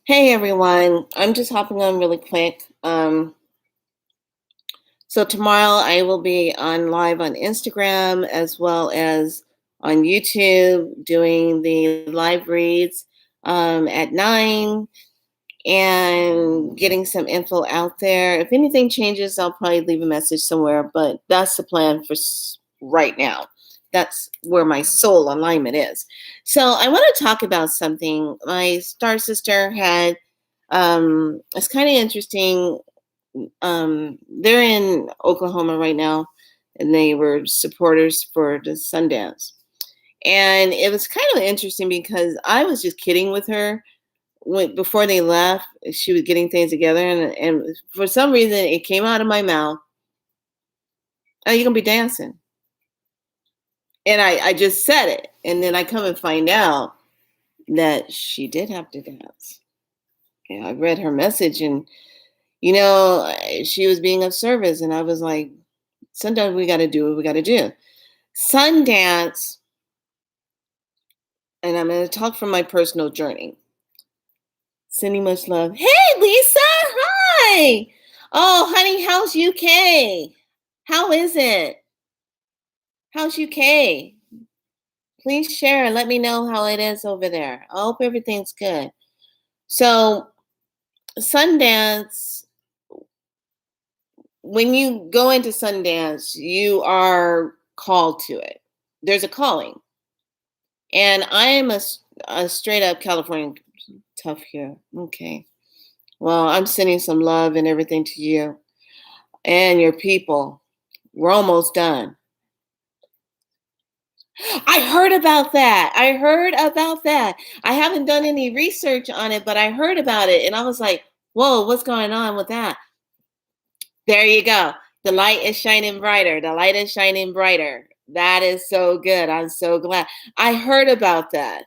Hey everyone, I'm just hopping on really quick. So tomorrow I will be on live on Instagram as well as on YouTube doing the live reads at 9 and getting some info out there. If anything changes, I'll probably leave a message somewhere, but that's the plan for right now. That's where my soul alignment is. So I want to talk about something. My star sister had it's kind of interesting. They're in Oklahoma right now, and they were supporters for the Sundance. And it was kind of interesting because I was just kidding with her before they left. She was getting things together, and for some reason, it came out of my mouth. Oh, you're gonna be dancing, and I just said it, and then I come and find out that she did have to dance. Yeah, I read her message, and she was being of service, and I was like, sometimes we got to do what we got to do. Sundance, and I'm going to talk from my personal journey. Sending much love. Hey, Lisa. Hi. Oh, honey, how's UK? How is it? How's UK? Please share and let me know how it is over there. I hope everything's good. So, Sundance, when you go into Sundance, you are called to it. There's a calling. And I am a straight up California tough here. Okay. Well, I'm sending some love and everything to you and your people. We're almost done. I heard about that. I heard about that. I haven't done any research on it, but I heard about it and I was like, whoa, what's going on with that? There you go. The light is shining brighter. The light is shining brighter. That is so good. I'm so glad. I heard about that.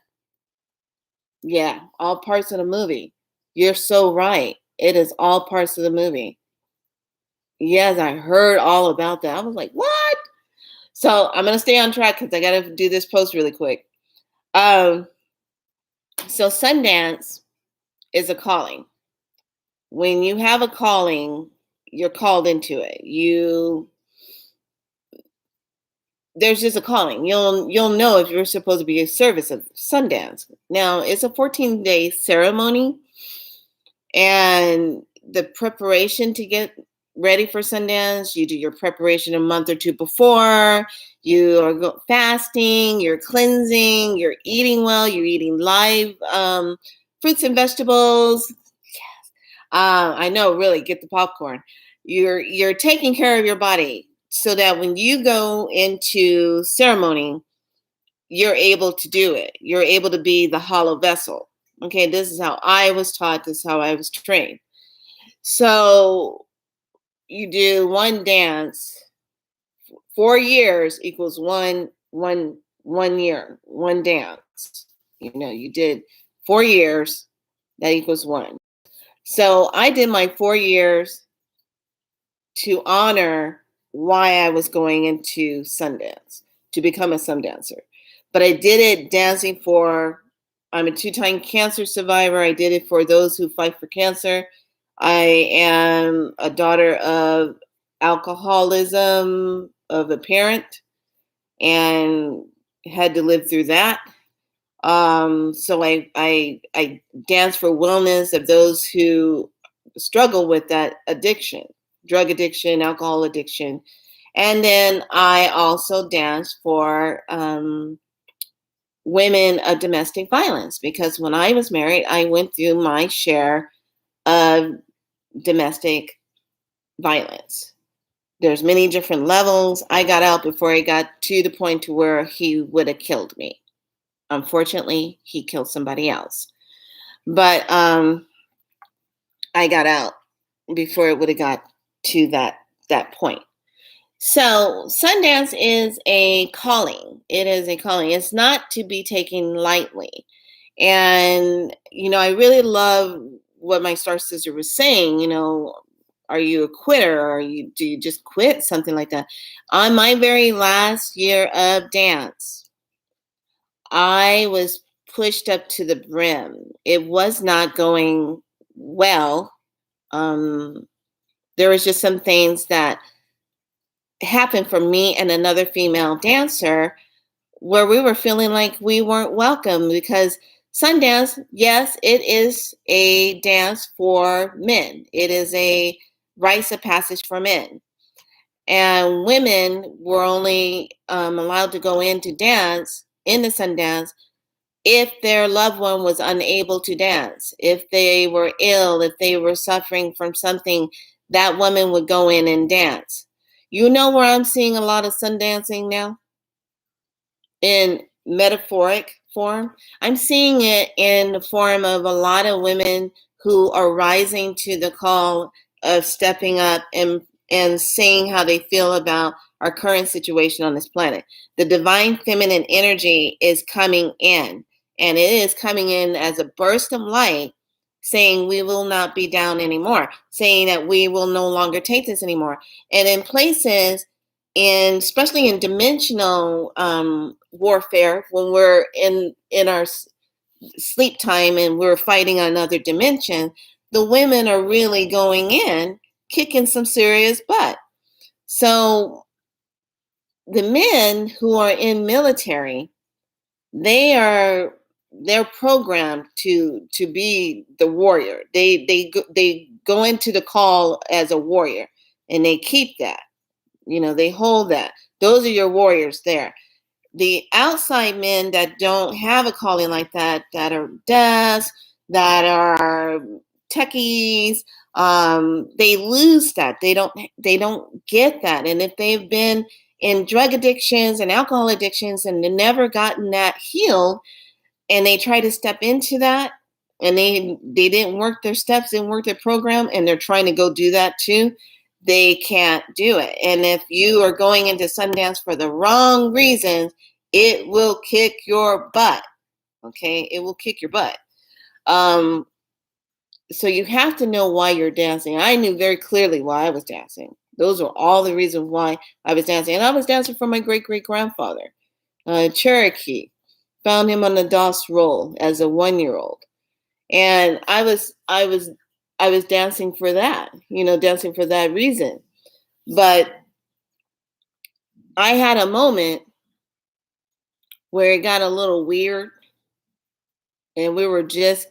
Yeah, all parts of the movie. You're so right. It is all parts of the movie. Yes, I heard all about that. I was like, what? So I'm gonna stay on track because I gotta do this post really quick. Um, so Sundance is a calling. When you have a calling, you're called into it. There's just a calling. You'll know if you're supposed to be a service of Sundance. Now it's a 14-day ceremony, and the preparation to get ready for Sundance, you do your preparation a month or two before. You are fasting, you're cleansing, you're eating well, you're eating live fruits and vegetables. Yes, I know. Really, get the popcorn. You're taking care of your body so that when you go into ceremony, you're able to do it. You're able to be the hollow vessel. Okay, this is how I was taught. This is how I was trained. So you do one dance. 4 years equals one year, one dance. You did 4 years. That equals one. So I did my 4 years to honor why I was going into Sundance to become a Sundancer. But I did it dancing for. I'm a two-time cancer survivor. I did it for those who fight for cancer. I am a daughter of alcoholism of a parent and had to live through that. So I dance for wellness of those who struggle with that addiction, drug addiction, alcohol addiction. And then I also dance for women of domestic violence because when I was married, I went through my share of domestic violence. There's many different levels. I got out before I got to the point to where he would have killed me. Unfortunately, he killed somebody else. But I got out before it would have got to that point. So Sundance is a calling. It is a calling. It's not to be taken lightly. And I really love what my star sister was saying. Are you a quitter, or do you just quit? Something like that. On my very last year of dance, I was pushed up to the brim. It was not going well. Um, there was just some things that happened for me and another female dancer where we were feeling like we weren't welcome because Sundance, yes, it is a dance for men. It is a rites of passage for men. And women were only allowed to go in to dance in the Sundance if their loved one was unable to dance, if they were ill, if they were suffering from something, that woman would go in and dance. You know where I'm seeing a lot of sun dancing now? In metaphoric form. I'm seeing it in the form of a lot of women who are rising to the call of stepping up and saying how they feel about our current situation on this planet. The divine feminine energy is coming in, and it is coming in as a burst of light, saying we will not be down anymore, saying that we will no longer take this anymore. And in places, and especially in dimensional warfare, when we're in our sleep time and we're fighting another dimension, the women are really going in, kicking some serious butt. So the men who are in military, they're programmed to be the warrior. They go into the call as a warrior, and they keep that. They hold that. Those are your warriors there. The outside men that don't have a calling like that, that are devs, that are techies, they lose that. They don't get that. And if they've been in drug addictions and alcohol addictions and they've never gotten that healed, and they try to step into that, and they didn't work their steps, didn't work their program, and they're trying to go do that too, they can't do it. And if you are going into Sundance for the wrong reasons, it will kick your butt. Okay, it will kick your butt. So you have to know why you're dancing. I knew very clearly why I was dancing. Those were all the reasons why I was dancing. And I was dancing for my great-great-grandfather, Cherokee. Found him on the DOS roll as a 1-year-old. And I was dancing for that, dancing for that reason. But I had a moment where it got a little weird, and we were just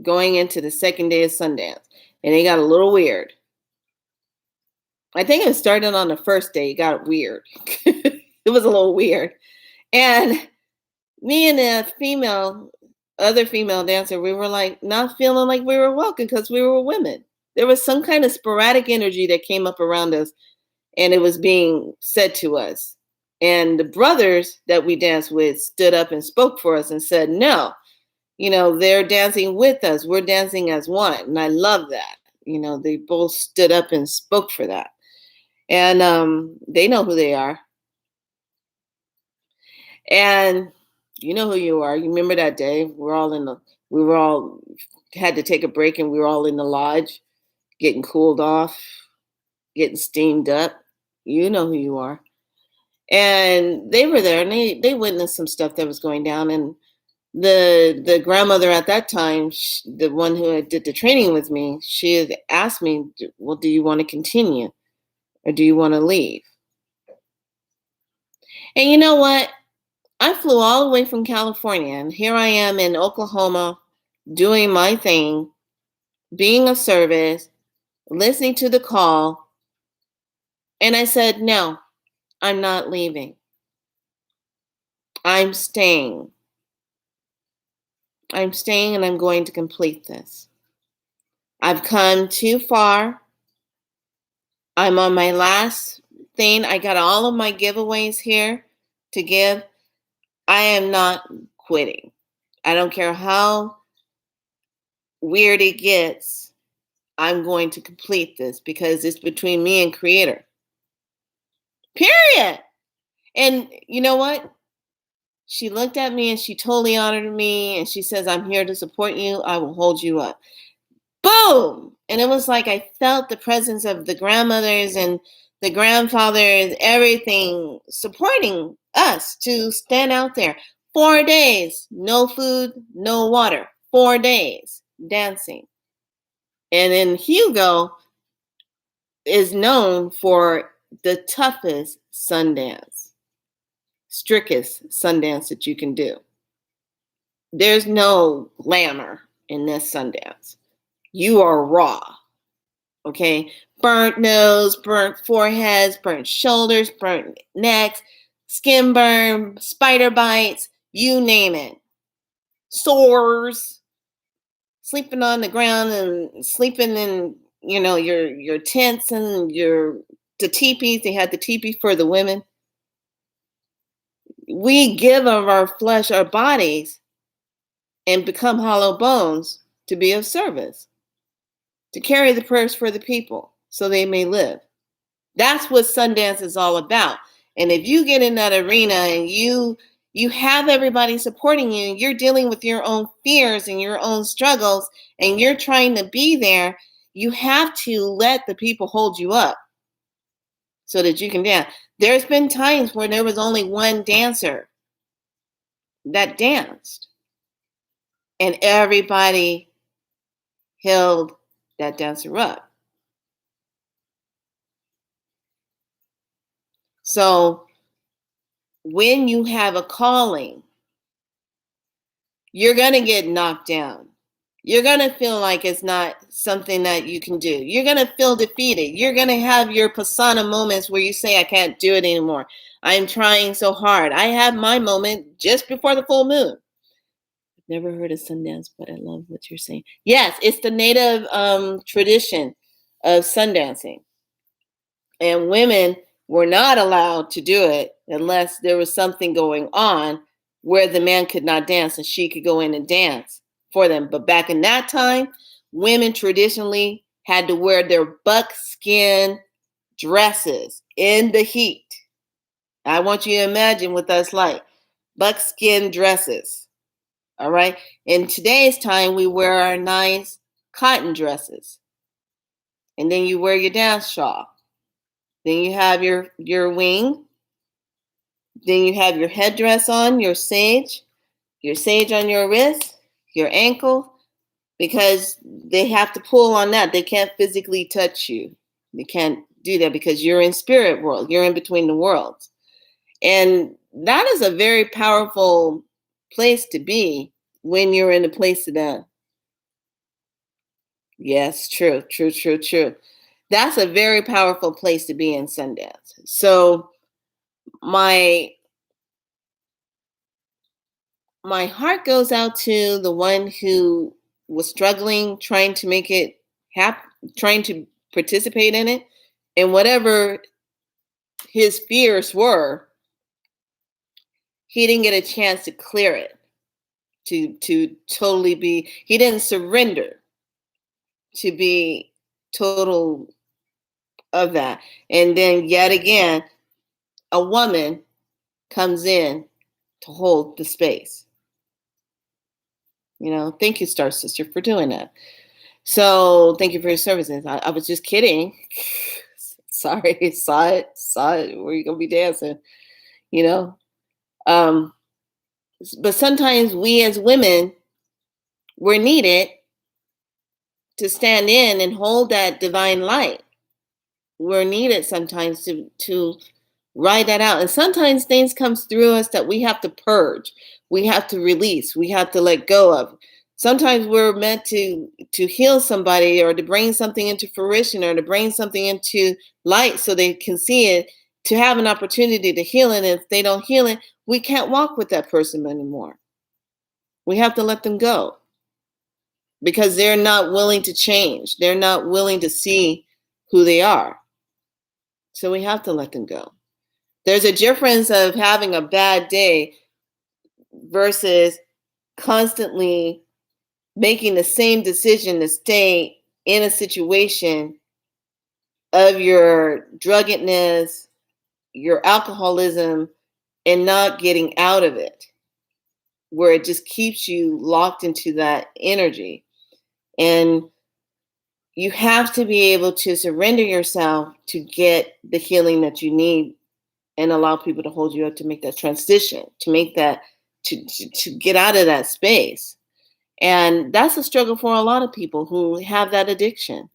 going into the second day of Sundance, and it got a little weird. I think it started on the first day. It got weird. It was a little weird. And me and other female dancer, we were like not feeling like we were welcome because we were women. There was some kind of sporadic energy that came up around us, and it was being said to us. And the brothers that we danced with stood up and spoke for us and said, no, they're dancing with us. We're dancing as one. And I love that. They both stood up and spoke for that. And they know who they are. And you know who you are. You remember that day? We were all had to take a break, and we were all in the lodge getting cooled off, getting steamed up. You know who you are. And they were there, and they witnessed some stuff that was going down. And the grandmother at that time, the one who did the training with me, she had asked me, well, do you want to continue or do you want to leave? And you know what? I flew all the way from California, and here I am in Oklahoma doing my thing, being of service, listening to the call. And I said, no, I'm not leaving. I'm staying. I'm staying, and I'm going to complete this. I've come too far. I'm on my last thing. I got all of my giveaways here to give. I am not quitting. I don't care how weird it gets. I'm going to complete this because it's between me and Creator. Period. And you know what? She looked at me and she totally honored me, and she says, I'm here to support you. I will hold you up. Boom! And it was like I felt the presence of the grandmothers and the grandfathers, everything supporting us to stand out there 4 days, no food, no water. 4 days dancing. And then Hugo is known for the toughest Sundance, strictest Sundance that you can do. There's no glamour in this Sundance. You are raw. Okay, burnt nose, burnt foreheads, burnt shoulders, burnt necks, skin burn, spider bites, you name it. Sores, sleeping on the ground and sleeping in, your tents and the teepees. They had the teepee for the women. We give of our flesh, our bodies, and become hollow bones to be of service, to carry the prayers for the people so they may live. That's what Sundance is all about. And if you get in that arena and you have everybody supporting you, you're dealing with your own fears and your own struggles, and you're trying to be there, you have to let the people hold you up so that you can dance. There's been times where there was only one dancer that danced, and everybody held that dancer up. So when you have a calling, you're going to get knocked down. You're going to feel like it's not something that you can do. You're going to feel defeated. You're going to have your persona moments where you say, I can't do it anymore. I'm trying so hard. I had my moment just before the full moon. I've never heard of Sundance, but I love what you're saying. Yes, it's the native tradition of sundancing. And women were not allowed to do it unless there was something going on where the man could not dance and she could go in and dance for them. But back in that time, women traditionally had to wear their buckskin dresses in the heat. I want you to imagine what that's like. Buckskin dresses. All right. In today's time, we wear our nice cotton dresses. And then you wear your dance shawl. Then you have your wing. Then you have your headdress on, your sage on your wrist, your ankle, because they have to pull on that. They can't physically touch you. They can't do that because you're in spirit world. You're in between the worlds. And that is a very powerful place to be when you're in a place of that. Yes, true. That's a very powerful place to be in Sundance. So my heart goes out to the one who was struggling, trying to make it happen, trying to participate in it, and whatever his fears were, he didn't get a chance to clear it, to totally be. He didn't surrender to be total of that. And then yet again, a woman comes in to hold the space. Thank you, Star Sister, for doing that. So thank you for your services. I was just kidding. Sorry, saw it. Where you gonna be dancing? But sometimes we as women, we're needed to stand in and hold that divine light. We're needed sometimes to write that out. And sometimes things comes through us that we have to purge. We have to release. We have to let go of. Sometimes we're meant to heal somebody or to bring something into fruition or to bring something into light so they can see it, to have an opportunity to heal it. And if they don't heal it, we can't walk with that person anymore. We have to let them go because they're not willing to change. They're not willing to see who they are. So we have to let them go. There's a difference of having a bad day versus constantly making the same decision to stay in a situation of your druggedness, your alcoholism, and not getting out of it, where it just keeps you locked into that energy. And you have to be able to surrender yourself to get the healing that you need and allow people to hold you up to make that transition, to make that to get out of that space. And that's a struggle for a lot of people who have that addiction.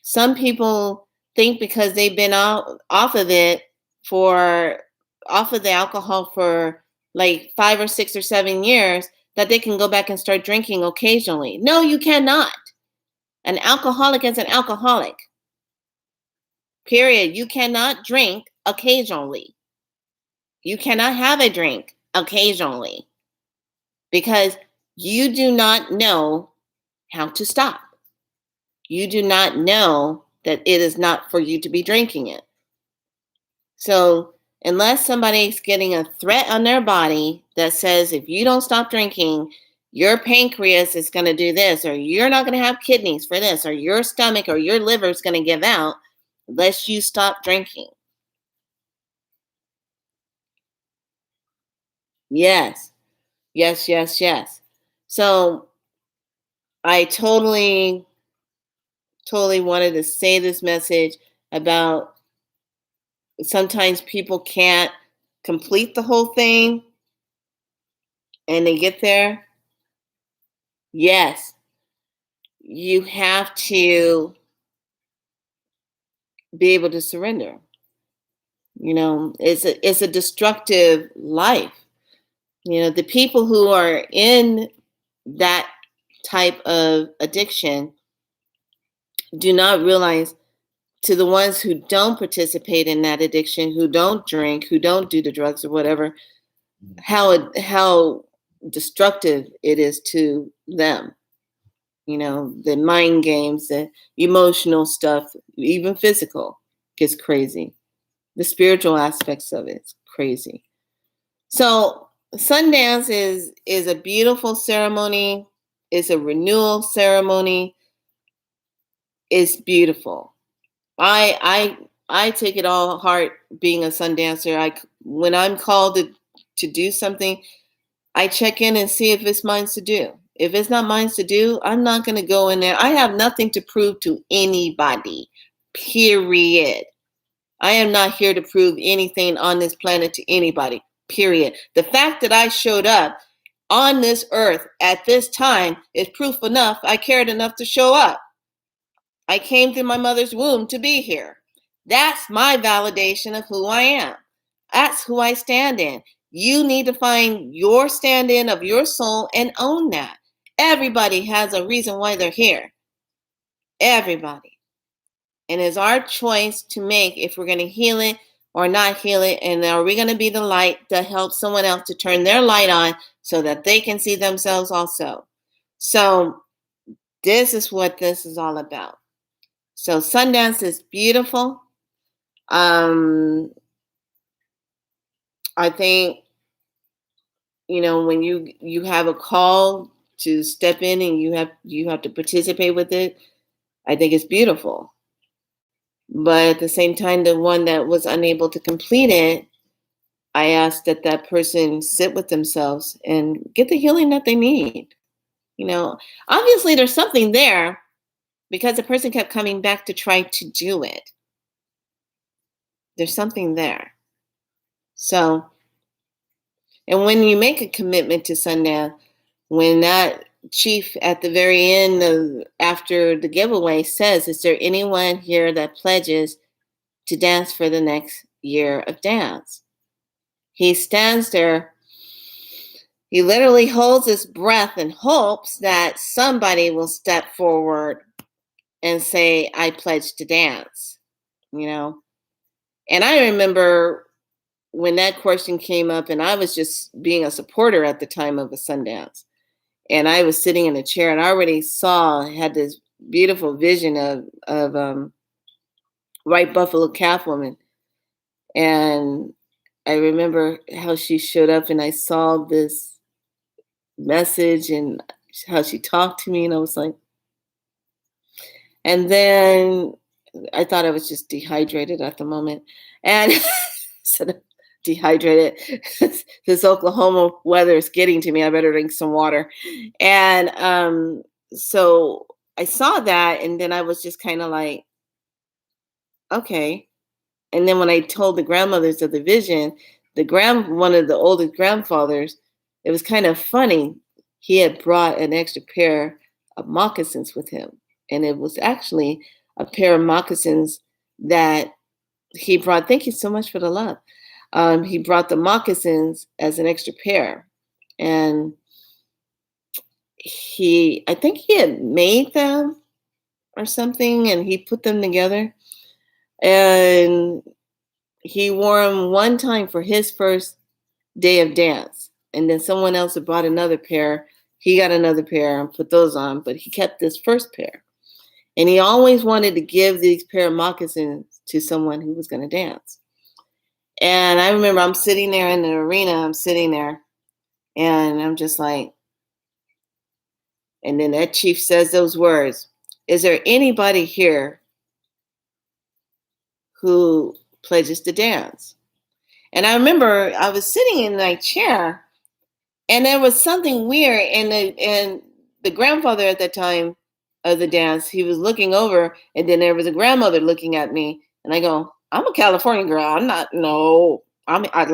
Some people think because they've been off of it for off of the alcohol for like 5 or 6 or 7 years that they can go back and start drinking occasionally. No, you cannot. An alcoholic is an alcoholic. Period. You cannot drink occasionally. You cannot have a drink occasionally because you do not know how to stop. You do not know that it is not for you to be drinking it. So, unless somebody's getting a threat on their body that says if you don't stop drinking, your pancreas is going to do this, or you're not going to have kidneys for this, or your stomach or your liver is going to give out unless you stop drinking. Yes, yes, yes, yes. So, I totally wanted to say this message about sometimes people can't complete the whole thing and they get there. Yes, you have to be able to surrender. It's a destructive life. The people who are in that type of addiction do not realize, to the ones who don't participate in that addiction, who don't drink, who don't do the drugs or whatever, how destructive it is to them. The mind games, the emotional stuff, even physical gets crazy. The spiritual aspects of it's crazy. So Sundance is a beautiful ceremony. It's a renewal ceremony. It's beautiful. I take it all heart being a Sundancer. When I'm called to do something, I check in and see if it's mine to do. If it's not mine to do, I'm not going to go in there. I have nothing to prove to anybody, period. I am not here to prove anything on this planet to anybody, period. The fact that I showed up on this earth at this time is proof enough. I cared enough to show up. I came through my mother's womb to be here. That's my validation of who I am. That's who I stand in. You need to find your stand in of your soul and own that. Everybody has a reason why they're here. Everybody. And it's our choice to make if we're going to heal it or not heal it. And are we going to be the light that helps someone else to turn their light on so that they can see themselves also? So this is what this is all about. So Sundance is beautiful. I think, when you have a call to step in and you have to participate with it, I think it's beautiful. But at the same time, the one that was unable to complete it, I asked that person sit with themselves and get the healing that they need. Obviously there's something there because the person kept coming back to try to do it. There's something there. So, and when you make a commitment to Sundance, when that chief at the very end after the giveaway says, is there anyone here that pledges to dance for the next year of dance? He stands there. He literally holds his breath and hopes that somebody will step forward and say, I pledge to dance, And I remember when that question came up, and I was just being a supporter at the time of a Sundance. And I was sitting in a chair and I already had this beautiful vision of White Buffalo Calf Woman. And I remember how she showed up and I saw this message and how she talked to me. And I was like, and then I thought I was just dehydrated at the moment. And instead of dehydrated, this Oklahoma weather is getting to me. I better drink some water. And so I saw that, and then I was just kind of like, okay. And then when I told the grandmothers of the vision, one of the oldest grandfathers it was kind of funny. He had brought an extra pair of moccasins with him. And it was actually a pair of moccasins that he brought. Thank you so much for the love. He brought the moccasins as an extra pair. And I think he had made them or something, and he put them together. And he wore them one time for his first day of dance. And then someone else had brought another pair. He got another pair and put those on, but he kept this first pair. And he always wanted to give these pair of moccasins to someone who was going to dance. And I remember I'm sitting there in the arena, I'm sitting there, and I'm just like, and then that chief says those words, is there anybody here who pledges to dance? And I remember I was sitting in my chair, and there was something weird. And the grandfather at that time of the dance, he was looking over, and then there was a grandmother looking at me. And I go, I'm a California girl. I'm not, no, I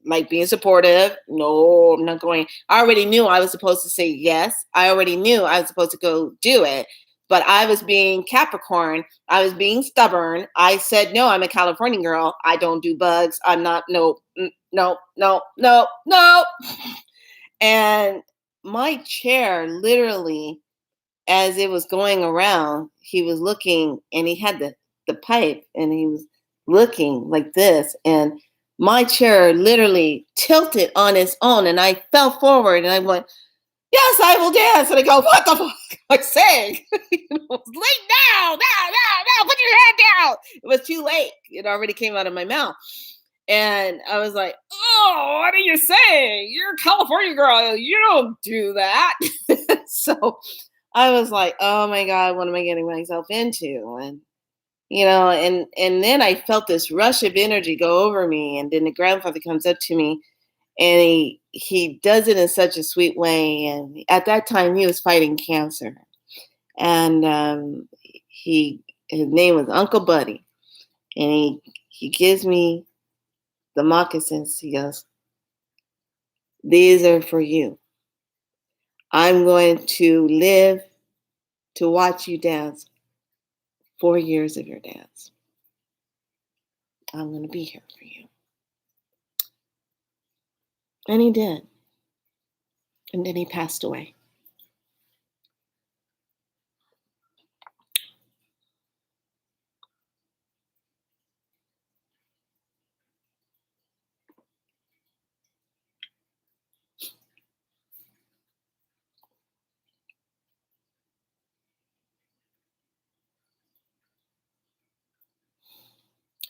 like being supportive. No, I'm not going. I already knew I was supposed to say yes. I already knew I was supposed to go do it. But I was being Capricorn. I was being stubborn. I said, no, I'm a California girl. I don't do bugs. I'm not, no, no, no, no, no. And my chair, literally, as it was going around, he was looking, and he had the pipe, and he was looking like this. And my chair literally tilted on its own, and I fell forward, and I went, yes, I will dance. And I go, what the fuck am I saying? Lay down, put your head down. It was too late. It already came out of my mouth. And I was like, oh, what are you saying? You're a California girl. You don't do that. So I was like, oh my God, what am I getting myself into? And, and then I felt this rush of energy go over me. And then the grandfather comes up to me, and he does it in such a sweet way. And at that time, he was fighting cancer. And his name was Uncle Buddy. And he gives me the moccasins. He goes, these are for you. I'm going to live to watch you dance 4 years of your dance. I'm going to be here for you. And he did. And then he passed away.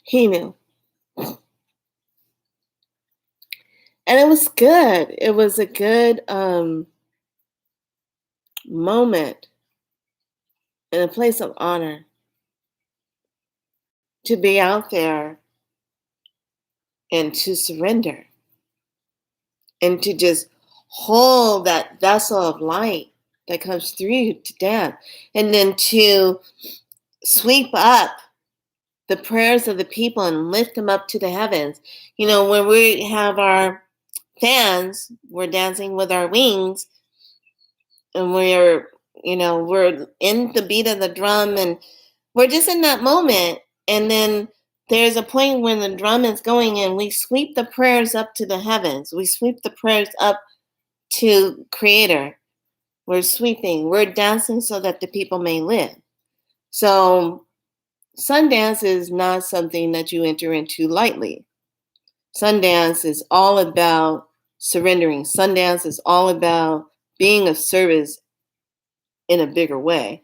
He knew. And it was good. It was a good moment in a place of honor to be out there and to surrender and to just hold that vessel of light that comes through you to dance, and then to sweep up the prayers of the people and lift them up to the heavens. When we have our fans, we're dancing with our wings, and we're in the beat of the drum, and we're just in that moment. And then there's a point when the drum is going, and we sweep the prayers up to the heavens. We sweep the prayers up to Creator. We're sweeping, we're dancing so that the people may live. So Sundance is not something that you enter into lightly. Sundance is all about surrendering. Sundance is all about being of service in a bigger way.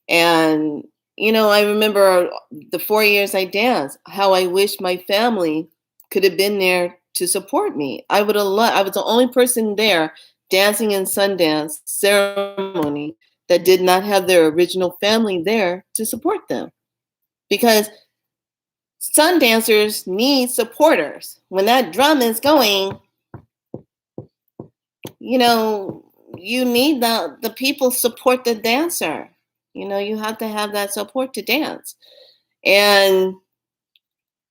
And, I remember the 4 years I danced, how I wish my family could have been there to support me. I would have loved, I was the only person there dancing in Sundance ceremony that did not have their original family there to support them. Because Sun dancers need supporters. When that drum is going, you need the people support the dancer. You have to have that support to dance. And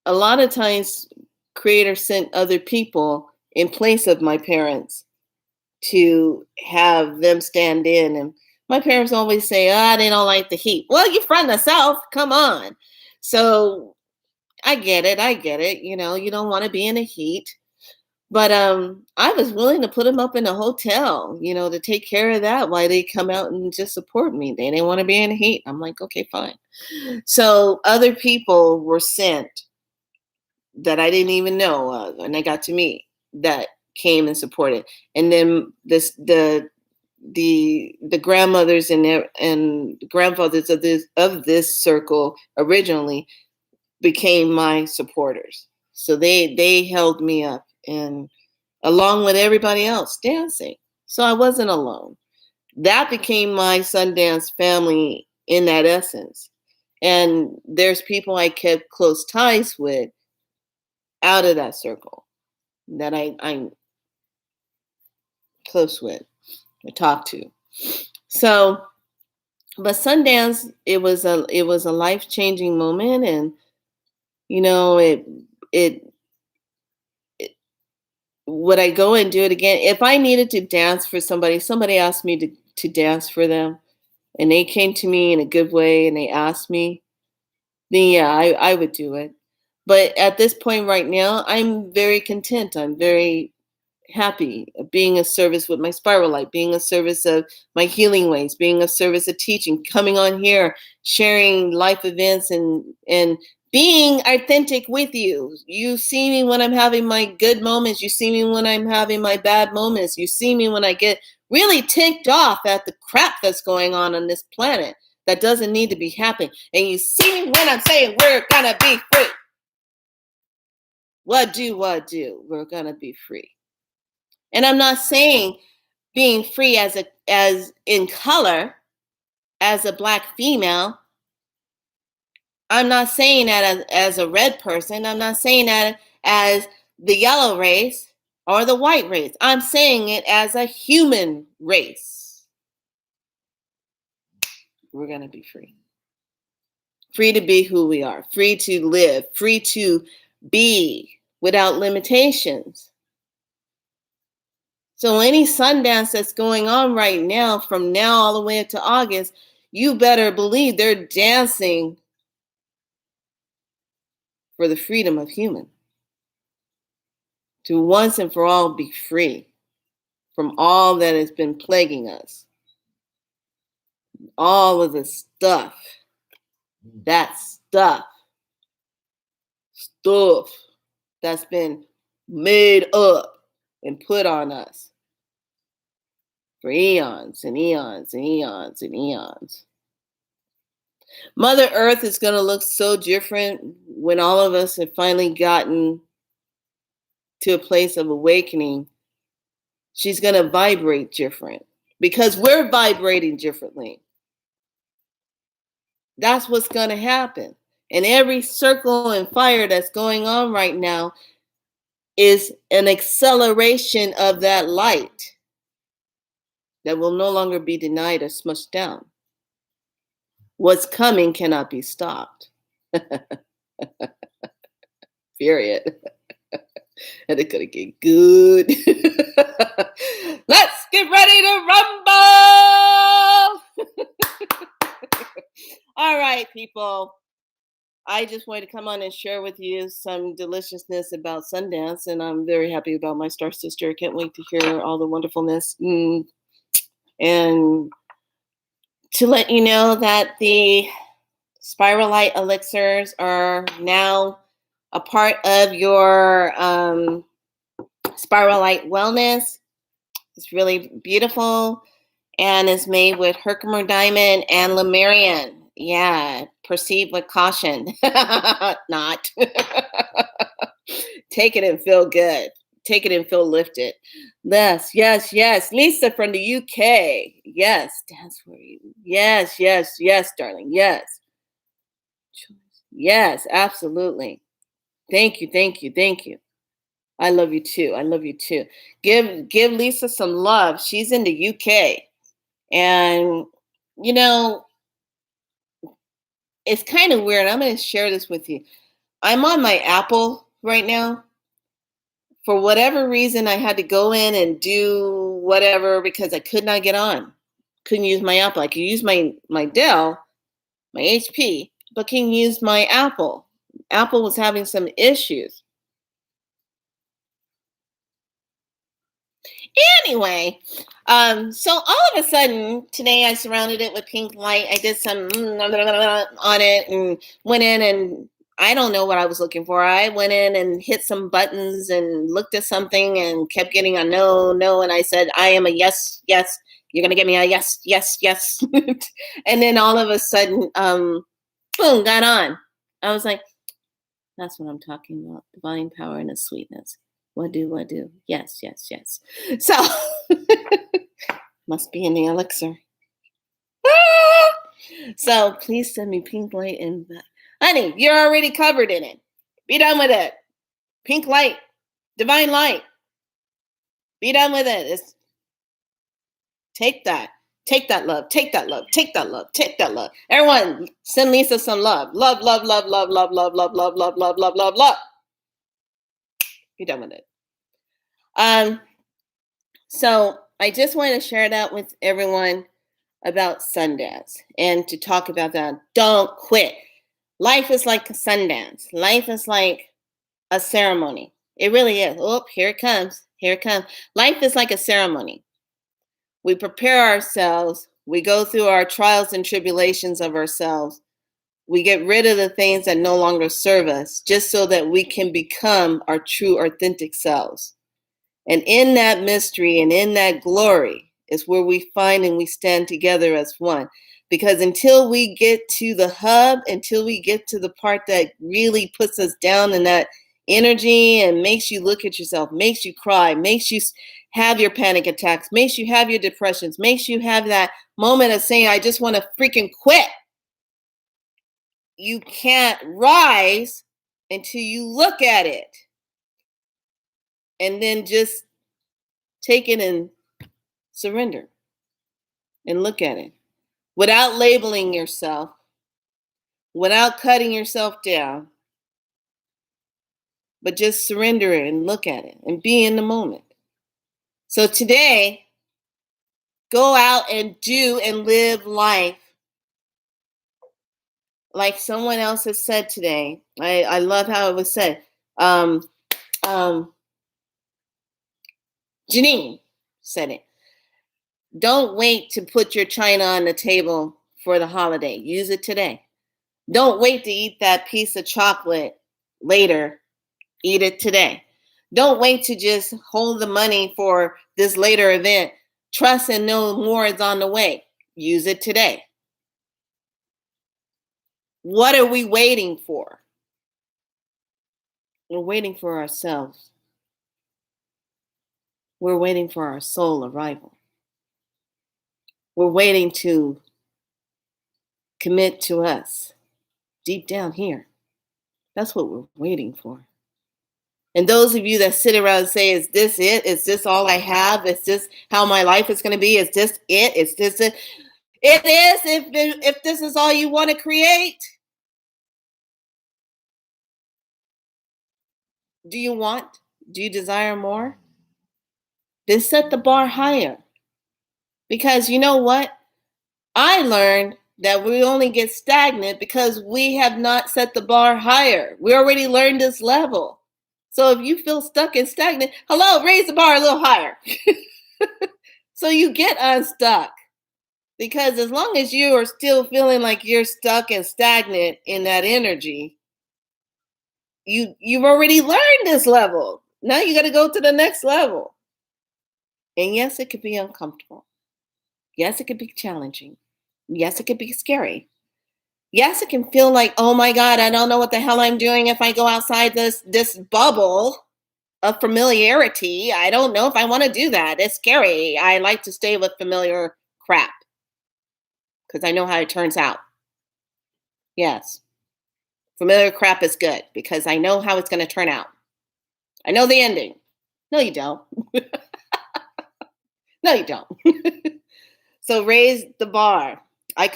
a lot of times, Creator sent other people in place of my parents to have them stand in. And my parents always say, ah, they don't like the heat. Well, you're from the South. Come on. So I get it. I get it. You don't want to be in the heat. But I was willing to put them up in a hotel, to take care of that while they come out and just support me. They didn't want to be in the heat. I'm like, okay, fine. So other people were sent that I didn't even know of, and I got to meet, that came and supported. And then the grandmothers and grandfathers of this circle originally became my supporters. So they held me up, and along with everybody else dancing. So I wasn't alone. That became my Sundance family in that essence. And there's people I kept close ties with out of that circle that I'm close with, I talk to. So, but Sundance, it was a life-changing moment. And it it would I go and do it again? If I needed to dance for somebody asked me to dance for them, and they came to me in a good way and they asked me, then yeah, I would do it. But at this point right now, I'm very content. I'm very happy being a service with my spiral light, being a service of my healing ways, being a service of teaching, coming on here, sharing life events, and being authentic with you. You see me when I'm having my good moments. You see me when I'm having my bad moments. You see me when I get really ticked off at the crap that's going on this planet that doesn't need to be happening. And you see me when I'm saying we're gonna be free. What do? We're gonna be free. And I'm not saying being free as in color, as a black female. I'm not saying that as a red person. I'm not saying that as the yellow race or the white race. I'm saying it as a human race. We're going to be free. Free to be who we are, free to live, free to be without limitations. So any Sundance that's going on right now, from now all the way up to August, you better believe they're dancing for the freedom of human. To once and for all be free from all that has been plaguing us. All of the stuff. That stuff that's been made up and put on us for eons and eons and eons and eons. Mother Earth is going to look so different when all of us have finally gotten to a place of awakening. She's going to vibrate different because we're vibrating differently. That's what's going to happen. And every circle and fire that's going on right now is an acceleration of that light that will no longer be denied or smushed down. What's coming cannot be stopped. Period. And it's going to get good. Let's get ready to rumble. All right, people. I just wanted to come on and share with you some deliciousness about Sundance, and I'm very happy about my star sister. I can't wait to hear all the wonderfulness. And to let you know that the Spiral Light Elixirs are now a part of your Spiral Light Wellness. It's really beautiful and is made with Herkimer Diamond and Lemurian. Yeah, proceed with caution. Not. Take it and feel good. Take it and feel lifted. Yes. Lisa from the UK. Yes, dance for you. Yes, darling. Yes. Yes, absolutely. Thank you. I love you too. Give Lisa some love. She's in the UK. And it's kind of weird. I'm going to share this with you. I'm on my Apple right now For whatever reason, I had to go in and do whatever because I could not get on. Couldn't use my Apple. I could use my Dell, my HP, but can use my Apple. Apple was having some issues. Anyway, so all of a sudden today I surrounded it with pink light. I did some on it and went in, and I don't know what I was looking for. I went in and hit some buttons and looked at something and kept getting a no, no, and I said, I am a yes, yes. You're gonna get me a yes, yes, yes. And then all of a sudden, boom, got on. I was like, that's what I'm talking about. Divine power and the sweetness. What do? Yes, yes, yes. So must be in the elixir. So please send me pink light and honey, you're already covered in it. Be done with it. Pink light, divine light. Be done with it. It's, take that. Take that love. Take that love. Take that love. Take that love. Everyone, send Lisa some love. Love, love, love, love, love, love, love, love, love, love, love, love, love. Be done with it. So I just want to share that with everyone about Sundance and to talk about that. Don't quit. Life is like a Sundance. Life is like a ceremony. It really is. Oh, here it comes. Here it comes. Life is like a ceremony. We prepare ourselves. We go through our trials and tribulations of ourselves. We get rid of the things that no longer serve us just so that we can become our true, authentic selves. And in that mystery and in that glory is where we find and we stand together as one. Because until we get to the hub, until we get to the part that really puts us down in that energy and makes you look at yourself, makes you cry, makes you have your panic attacks, makes you have your depressions, makes you have that moment of saying, I just want to freaking quit. You can't rise until you look at it. And then just take it and surrender and look at it without labeling yourself, without cutting yourself down, but just surrender it and look at it and be in the moment. So today, go out and do and live life like someone else has said today. I love how it was said. Janine said it. Don't wait to put your china on the table for the holiday. Use it today. Don't wait to eat that piece of chocolate later. Eat it today. Don't wait to just hold the money for this later event. Trust and know more is on the way. Use it today. What are we waiting for? We're waiting for ourselves. We're waiting for our soul arrival. We're waiting to commit to us deep down here. That's what we're waiting for. And those of you that sit around and say, is this it? Is this all I have? Is this how my life is going to be? Is this it? Is this it? It is if this is all you want to create. Do you want? Do you desire more? Then set the bar higher. Because you know what? I learned that we only get stagnant because we have not set the bar higher. We already learned this level. So if you feel stuck and stagnant, hello, raise the bar a little higher. So you get unstuck. Because as long as you are still feeling like you're stuck and stagnant in that energy, you've already learned this level. Now you got to go to the next level. And yes, it could be uncomfortable. Yes, it could be challenging. Yes, it could be scary. Yes, it can feel like, oh my God, I don't know what the hell I'm doing if I go outside this bubble of familiarity. I don't know if I want to do that. It's scary. I like to stay with familiar crap because I know how it turns out. Yes. Familiar crap is good because I know how it's going to turn out. I know the ending. No, you don't. No, you don't. So raise the bar. I'm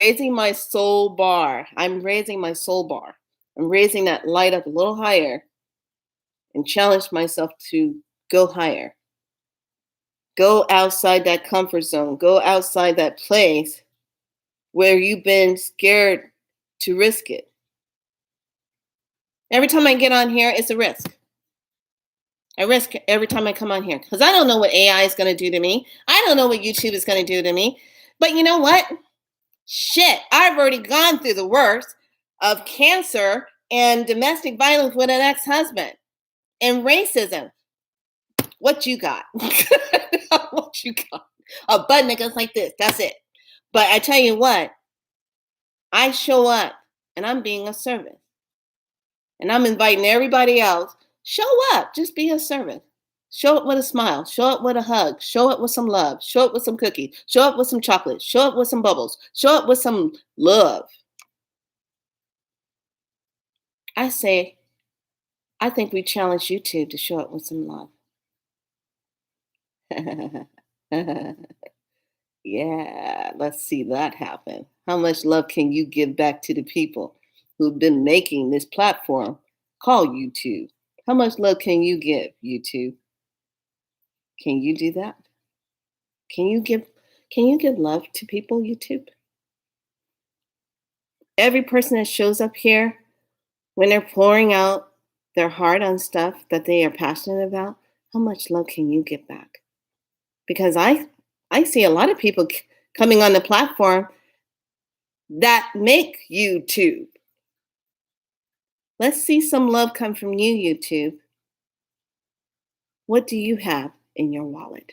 raising my soul bar. I'm raising my soul bar. I'm raising that light up a little higher and challenge myself to go higher. Go outside that comfort zone. Go outside that place where you've been scared to risk it. Every time I get on here, it's a risk. I risk every time I come on here because I don't know what AI is going to do to me. I don't know what YouTube is going to do to me. But you know what? Shit, I've already gone through the worst of cancer and domestic violence with an ex-husband and racism. What you got? What you got? A butt that goes like this. That's it. But I tell you what, I show up and I'm being a servant. And I'm inviting everybody else. Show up. Just be a servant. Show up with a smile. Show up with a hug. Show up with some love. Show up with some cookies. Show up with some chocolate. Show up with some bubbles. Show up with some love. I say, I think we challenge YouTube to show up with some love. Yeah, let's see that happen. How much love can you give back to the people who've been making this platform called YouTube? How much love can you give, YouTube? Can you do that? Can you give love to people, YouTube? Every person that shows up here, when they're pouring out their heart on stuff that they are passionate about, how much love can you give back? Because I see a lot of people coming on the platform that make YouTube. Let's see some love come from you, YouTube. What do you have in your wallet?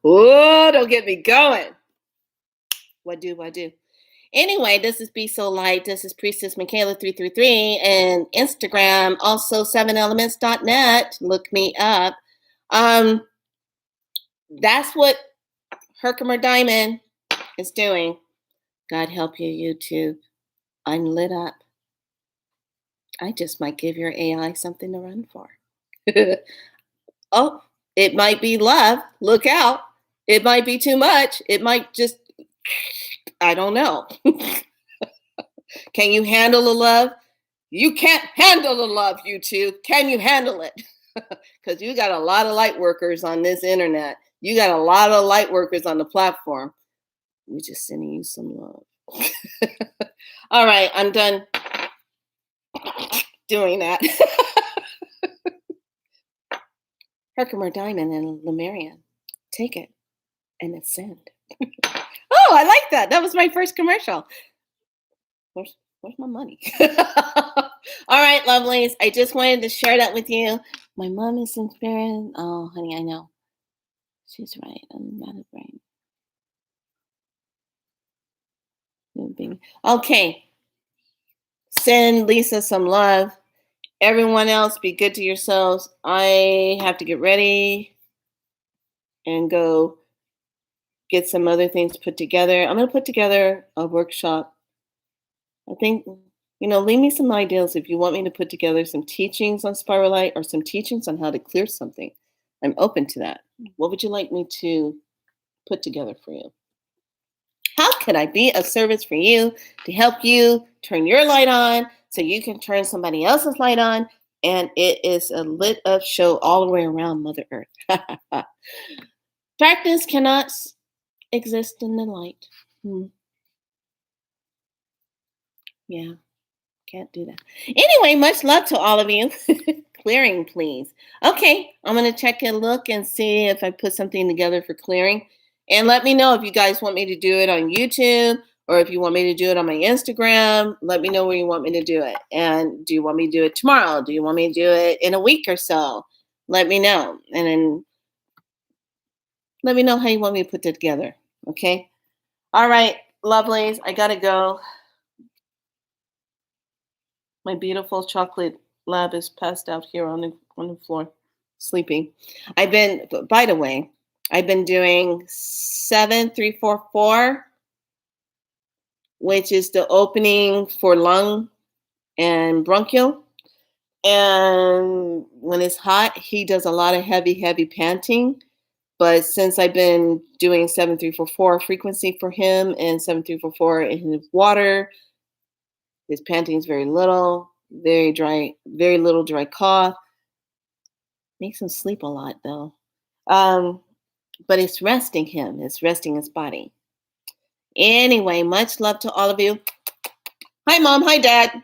Oh, don't get me going. What do I do? Anyway, this is Be So Light. This is Priestess Michaela 333 and Instagram, also 7elements.net. Look me up. That's what Herkimer Diamond is doing. God help you, YouTube. I'm lit up. I just might give your AI something to run for. Oh, it might be love. Look out. It might be too much. It might just, I don't know. Can you handle the love? You can't handle the love, YouTube. Can you handle it? Because you got a lot of light workers on this internet. You got a lot of light workers on the platform. We're just sending you some love. All right, I'm done doing that. Herkimer Diamond and Lemurian. Take it and ascend. Oh, I like that. That was my first commercial. Where's my money? All right, lovelies. I just wanted to share that with you. My mom is in spirit. Oh, honey, I know. She's right. I'm not a brain. Okay. Send Lisa some love. Everyone else, be good to yourselves. I have to get ready and go get some other things put together. I'm going to put together a workshop. I think, leave me some ideas if you want me to put together some teachings on spiral light or some teachings on how to clear something. I'm open to that. What would you like me to put together for you? How could I be of service for you to help you turn your light on so you can turn somebody else's light on? And it is a lit up show all the way around Mother Earth. Darkness cannot exist in the light. Yeah, can't do that. Anyway, much love to all of you. Clearing, please. Okay, I'm going to check and look and see if I put something together for clearing. And let me know if you guys want me to do it on YouTube or if you want me to do it on my Instagram. Let me know where you want me to do it. And do you want me to do it tomorrow? Do you want me to do it in a week or so? Let me know. And then let me know how you want me to put that together. Okay? All right, lovelies. I got to go. My beautiful chocolate lab is passed out here on the floor, sleeping. By the way, I've been doing 7344, which is the opening for lung and bronchial. And when it's hot, he does a lot of heavy, heavy panting. But since I've been doing 7344 frequency for him and 7344 in his water, his panting is very little. Very dry, very little dry cough. Makes him sleep a lot though. Um, but it's resting him. It's resting his body. Anyway, much love to all of you. Hi, mom. Hi, dad.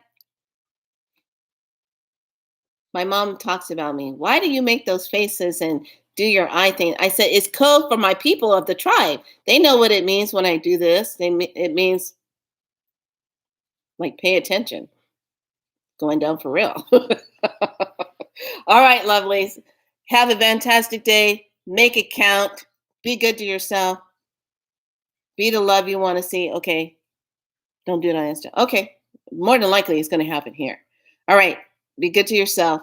My mom talks about me. Why do you make those faces and do your eye thing? I said it's code for my people of the tribe. They know what it means when I do this. It means like pay attention, going down for real. All right, lovelies. Have a fantastic day. Make it count. Be good to yourself. Be the love you want to see. Okay. Don't do it on Insta. Okay. More than likely, it's going to happen here. All right. Be good to yourself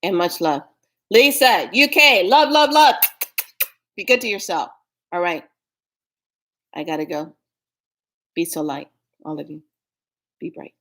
and much love. Lisa, UK, love, love, love. Be good to yourself. All right. I got to go. Be so light, all of you. Be bright.